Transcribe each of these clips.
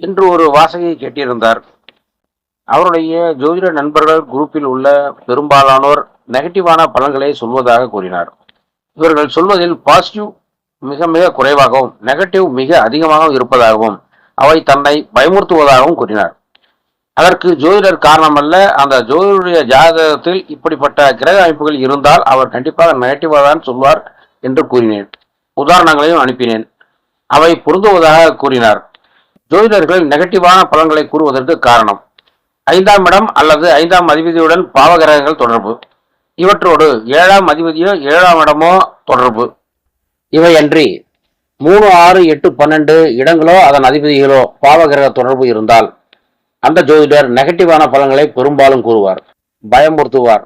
என்று ஒரு வாசகை கேட்டிருந்தார். அவருடைய ஜோதிட நண்பர்கள் குரூப்பில் உள்ள பெரும்பாலானோர் நெகட்டிவான பலன்களை சொல்வதாக கூறினார். இவர்கள் சொல்வதில் பாசிட்டிவ் மிக மிக குறைவாகவும் நெகட்டிவ் மிக அதிகமாகவும் இருப்பதாகவும் அவை தன்னை பயமுறுத்துவதாகவும் கூறினார். அதற்கு ஜோதிடர் காரணமல்ல, அந்த ஜோதிடருடைய ஜாதகத்தில் இப்படிப்பட்ட கிரக அமைப்புகள் இருந்தால் அவர் கண்டிப்பாக நெகட்டிவாக தான் சொல்வார் என்று கூறினேன். உதாரணங்களையும் அனுப்பினேன். அவை பொருந்துவதாக கூறினார். ஜோதிடர்கள் நெகட்டிவான பலன்களை கூறுவதற்கு காரணம் 5ஆம் இடம் அல்லது 5ஆம் அதிபதியுடன் பாவகிரகங்கள் தொடர்பு, இவற்றோடு 7ஆம் அதிபதியோ 7ஆம் இடமோ தொடர்பு. இவையன்றி 3, 6, 8, 12 இடங்களோ அதன் அதிபதிகளோ பாவகிரக தொடர்பு இருந்தால் அந்த ஜோதிடர் நெகட்டிவான பலன்களை பெரும்பாலும் கூறுவார், பயமுறுத்துவார்.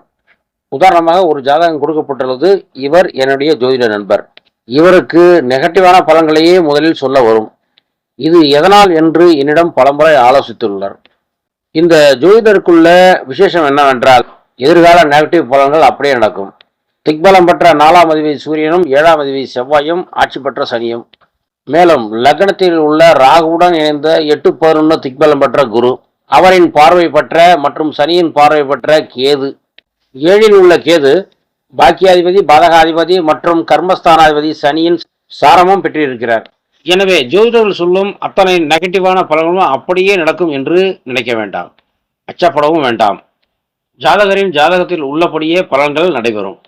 உதாரணமாக ஒரு ஜாதகம் கொடுக்கப்பட்டுள்ளது. இவர் என்னுடைய ஜோதிட நண்பர். இவருக்கு நெகட்டிவான பலன்களையே முதலில் சொல்ல வரும். இது எதனால் என்று என்னிடம் பலமுறை ஆலோசித்துள்ளார். இந்த ஜோதிடருக்குள்ள விசேஷம் என்னவென்றால் எதிர்கால நெகட்டிவ் பலன்கள் அப்படியே நடக்கும். திக்பலம் பெற்ற 4ஆம் அதிபதி சூரியனும் 7ஆம் அதிபதி செவ்வாயும் ஆட்சி பெற்ற சனியும், மேலும் லக்னத்தில் உள்ள ராகுவுடன் இணைந்த 8, 11 திக்பலம் பெற்ற குரு, அவரின் பார்வை பெற்ற மற்றும் சனியின் பார்வை பெற்ற கேது, 7இல் உள்ள கேது பாக்கியாதிபதி, பாதகாதிபதி மற்றும் கர்மஸ்தானாதிபதி சனியின் சாரமும் பெற்றிருக்கிறார். எனவே ஜோதிடர்கள் சொல்லும் அத்தனை நெகட்டிவான பலன்களும் அப்படியே நடக்கும் என்று நினைக்க வேண்டாம், அச்சப்படவும் வேண்டாம். ஜாதகரின் ஜாதகத்தில் உள்ளபடியே பலன்கள் நடைபெறும்.